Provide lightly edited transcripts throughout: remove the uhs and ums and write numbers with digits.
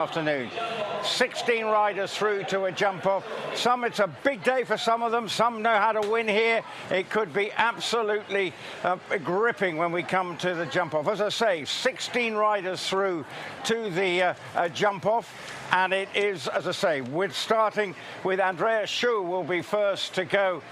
Afternoon. 16 riders through to a jump off. It's a big day for some of them. Some know how to win here. It could be absolutely gripping when we come to the jump off. As I say, 16 riders through to the jump off. And it is, as I say, we're starting with Andrea Schuh will be first to go.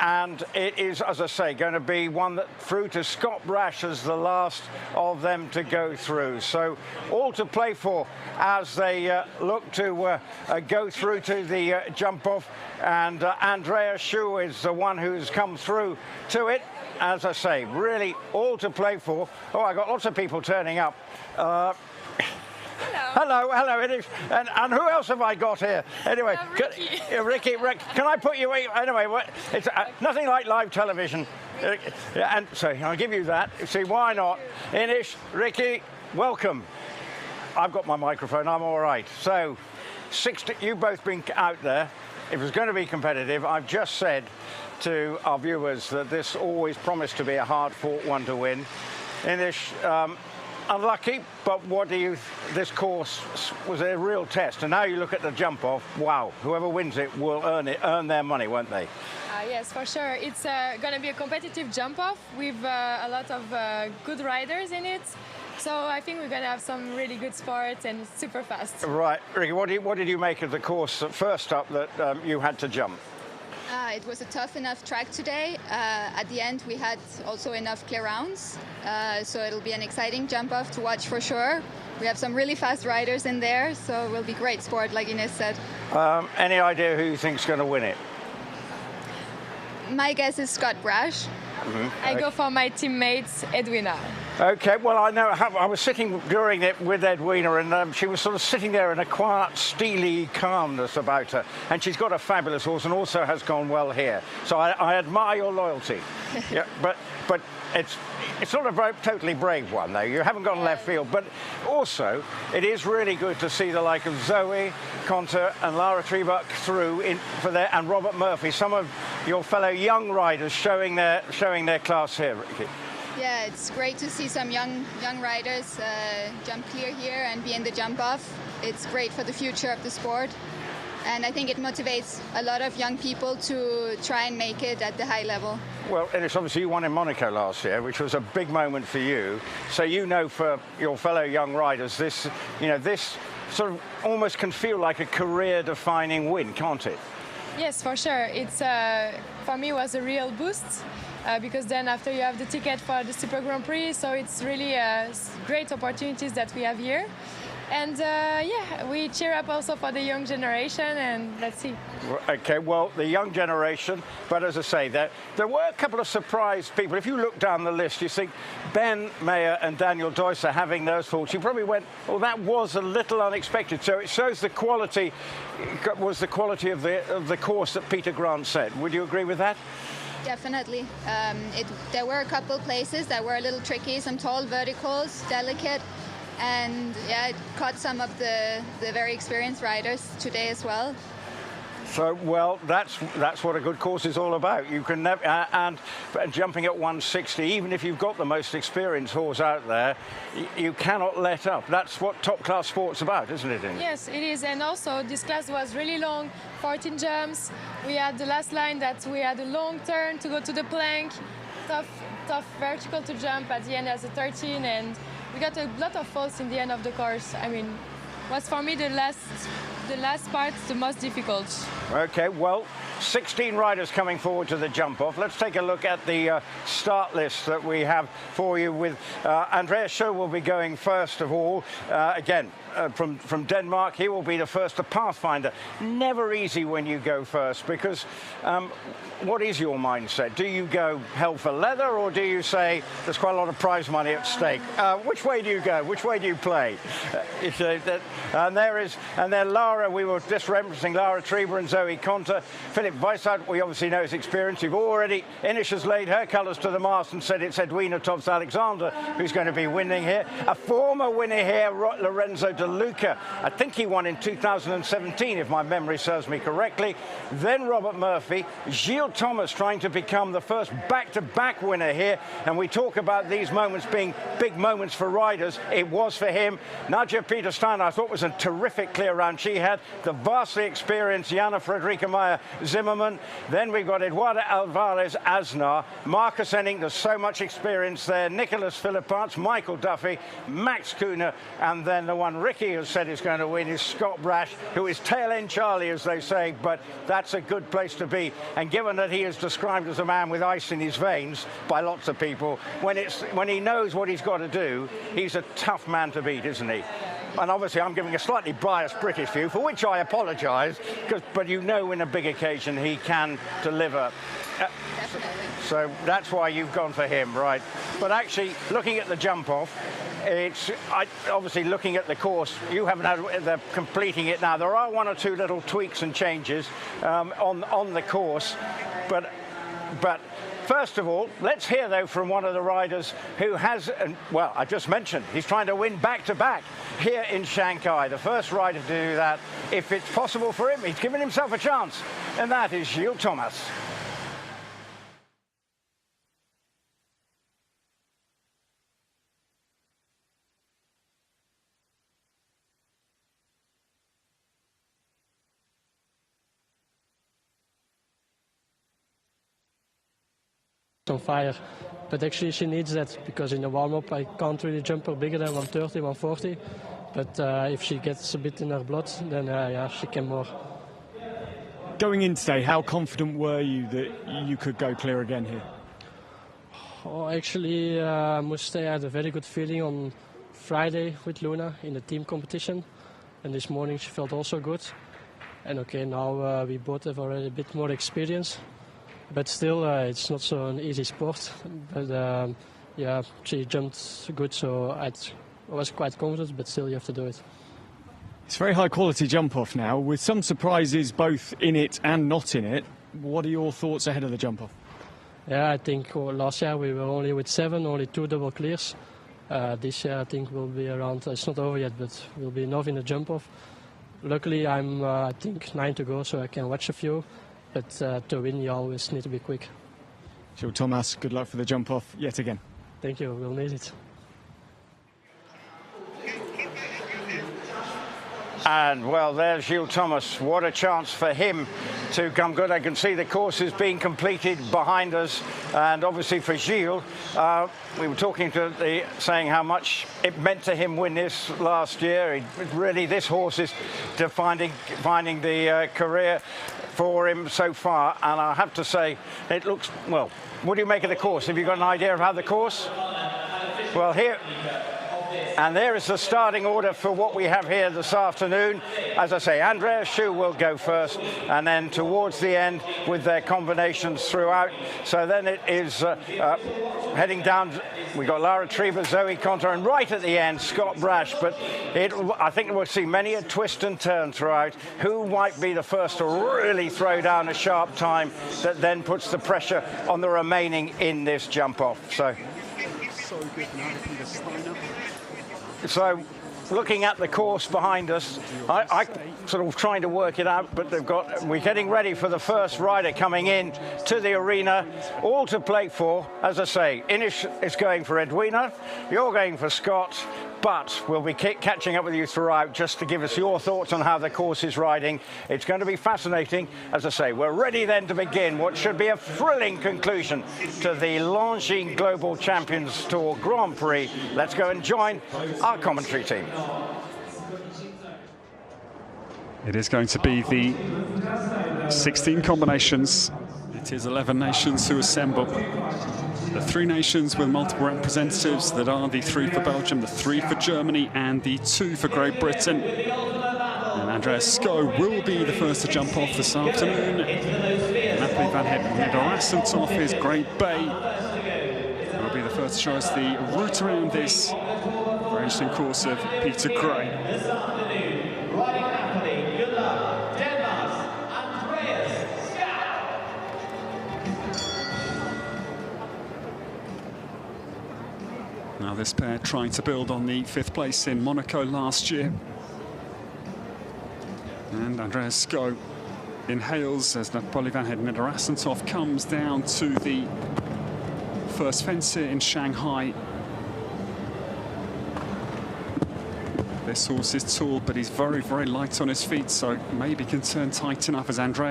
And it is, as I say, going to be one that through to Scott Brash as the last of them to go through. So all to play for as they look to go through to the jump off. And Andrea Schuh is the one who's come through to it. As I say, really all to play for. Oh, I got lots of people turning up. Hello, it is. And who else have I got here? Anyway, Ricky, can I put you anyway? It's nothing like live television. And so I'll give you that. See, why not? Inish, Ricky, welcome. I've got my microphone. I'm all right. So, you've both been out there. It was going to be competitive. I've just said to our viewers that this always promised to be a hard-fought one to win. Inish, unlucky, but this course was a real test, and now you look at the jump off. Wow, whoever wins it will earn their money, won't they? Yes, for sure. It's going to be a competitive jump off with a lot of good riders in it. So I think we're going to have some really good sports and super fast. Right, Ricky, what did you make of the course first up that you had to jump? It was a tough enough track today. At the end, we had also enough clear rounds. So it'll be an exciting jump off to watch for sure. We have some really fast riders in there, so it will be great sport, like Ines said. Any idea who you think's going to win it? My guess is Scott Brash. I go for my teammate, Edwina. Okay, well, I know I was sitting during it with Edwina, and she was sort of sitting there in a quiet, steely calmness about her. And she's got a fabulous horse and also has gone well here. So I admire your loyalty. Yeah, but it's not a totally brave one, though. You haven't gone left field. But also, it is really good to see the like of Zoe Conter and Lara Treebach through and Robert Murphy, some of your fellow young riders showing their class here, Ricky. Yeah, it's great to see some young riders jump clear here and be in the jump off. It's great for the future of the sport. And I think it motivates a lot of young people to try and make it at the high level. Well, and it's obviously you won in Monaco last year, which was a big moment for you. So for your fellow young riders, this sort of almost can feel like a career-defining win, can't it? Yes, for sure. It's for me was a real boost because then after you have the ticket for the Super Grand Prix, so it's really great opportunities that we have here. And yeah, we cheer up also for the young generation, and let's see. Okay, well, the young generation, but as I say, there were a couple of surprise people. If you look down the list, you think Ben Mayer and Daniel Deusser having those faults. You probably went, well, that was a little unexpected. So it shows the quality of the course that Peter Grant said. Would you agree with that? Definitely. There were a couple places that were a little tricky, some tall verticals, delicate. And yeah, it caught some of the very experienced riders today as well. So, well, that's what a good course is all about. You can never, and jumping at 160, even if you've got the most experienced horse out there, you cannot let up. That's what top-class sport's about, isn't it, Indy? Yes, it is. And also, this class was really long, 14 jumps. We had the last line that we had a long turn to go to the plank, tough vertical to jump at the end as a 13, and we got a lot of faults in the end of the course. I mean, was for me the last part the most difficult. Okay, well, 16 riders coming forward to the jump off. Let's take a look at the start list that we have for you. With Andrea Schuh will be going first of all. Again, from Denmark, he will be the first, the Pathfinder. Never easy when you go first, because what is your mindset? Do you go hell for leather, or do you say there's quite a lot of prize money at stake? Which way do you go? Which way do you play? And there Lara, we were just referencing Lara Treebach and Zoe Conter. Philip Weissart, we obviously know his experience. You've already, Inish has laid her colours to the mast and said it's Edwina Tobbs-Alexander who's going to be winning here. A former winner here, Lorenzo De Luca. I think he won in 2017, if my memory serves me correctly. Then Robert Murphy, Gilles Thomas trying to become the first back-to-back winner here. And we talk about these moments being big moments for riders. It was for him. Nadja Peter Stein, I thought, thought was a terrific clear round. She had the vastly experienced Jana Frederica Meyer Zimmerman. Then we've got Eduardo Alvarez Aznar, Marcus Enning, there's so much experience there, Nicholas Philipparts, Michael Duffy, Max Kuhner, and then the one Ricky has said is going to win is Scott Brash, who is tail end Charlie, as they say, but that's a good place to be. And given that he is described as a man with ice in his veins by lots of people, when he knows what he's got to do, he's a tough man to beat, isn't he? And obviously I'm giving a slightly biased British view, for which I apologise, but you know in a big occasion he can deliver. Definitely. So that's why you've gone for him, right? But actually, looking at the jump off, obviously looking at the course, you haven't had, they're completing it now. There are one or two little tweaks and changes on the course, but first of all, let's hear, though, from one of the riders who has, well, I just mentioned, he's trying to win back-to-back here in Shanghai. The first rider to do that, if it's possible for him, he's given himself a chance, and that is Gilles Thomas. On fire, but actually she needs that, because in the warm-up I can't really jump her bigger than 130, 140, but if she gets a bit in her blood, then yeah, she can more. Going in today, how confident were you that you could go clear again here? Oh, actually, I must say I had a very good feeling on Friday with Luna in the team competition, and this morning she felt also good. And okay, now we both have already a bit more experience. But still, it's not so an easy sport. But yeah, she jumped good, so I was quite confident. But still, you have to do it. It's very high quality jump off now, with some surprises both in it and not in it. What are your thoughts ahead of the jump off? Yeah, I think last year we were only with 7, only 2 double clears. This year I think we'll be around. It's not over yet, but we'll be enough in the jump off. Luckily, I'm I think 9 to go, so I can watch a few. But to win, you always need to be quick. Gilles Thomas, good luck for the jump off yet again. Thank you, we'll need it. And, well, there's Gilles Thomas. What a chance for him to come good. I can see the course is being completed behind us. And obviously for Gilles, we were talking to saying how much it meant to him win this last year. Really, this horse is finding the career for him so far. And I have to say, it looks, well, what do you make of the course? Have you got an idea of how the course? Well, here... And there is the starting order for what we have here this afternoon. As I say, Andreas Schue will go first, and then towards the end with their combinations throughout. So then it is heading down. We've got Lara Trieber, Zoe Conter, and right at the end, Scott Brash. But I think we'll see many a twist and turn throughout. Who might be the first to really throw down a sharp time that then puts the pressure on the remaining in this jump-off. So looking at the course behind us, I sort of trying to work it out, but we're getting ready for the first rider coming in to the arena, all to play for. As I say, Inish is going for Edwina, you're going for Scott, but we'll be catching up with you throughout just to give us your thoughts on how the course is riding. It's going to be fascinating. As I say, we're ready then to begin what should be a thrilling conclusion to the Longines Global Champions Tour Grand Prix. Let's go and join our commentary team. It is going to be the 16 combinations. It is 11 nations who assemble. The 3 nations with multiple representatives that are the 3 for Belgium, the 3 for Germany, and the 2 for Great Britain. And Andreas Schue will be the first to jump off this afternoon. Nathalie van Nederassentoff is Great Bay. Will be the first to show us the route around this very interesting course of Peter Gray. Now this pair trying to build on the 5th place in Monaco last year. And Andreas Schue inhales as Nathalie van Nederassentoff comes down to the first fence here in Shanghai. This horse is tall, but he's very, very light on his feet, so maybe can turn tight enough as Andrea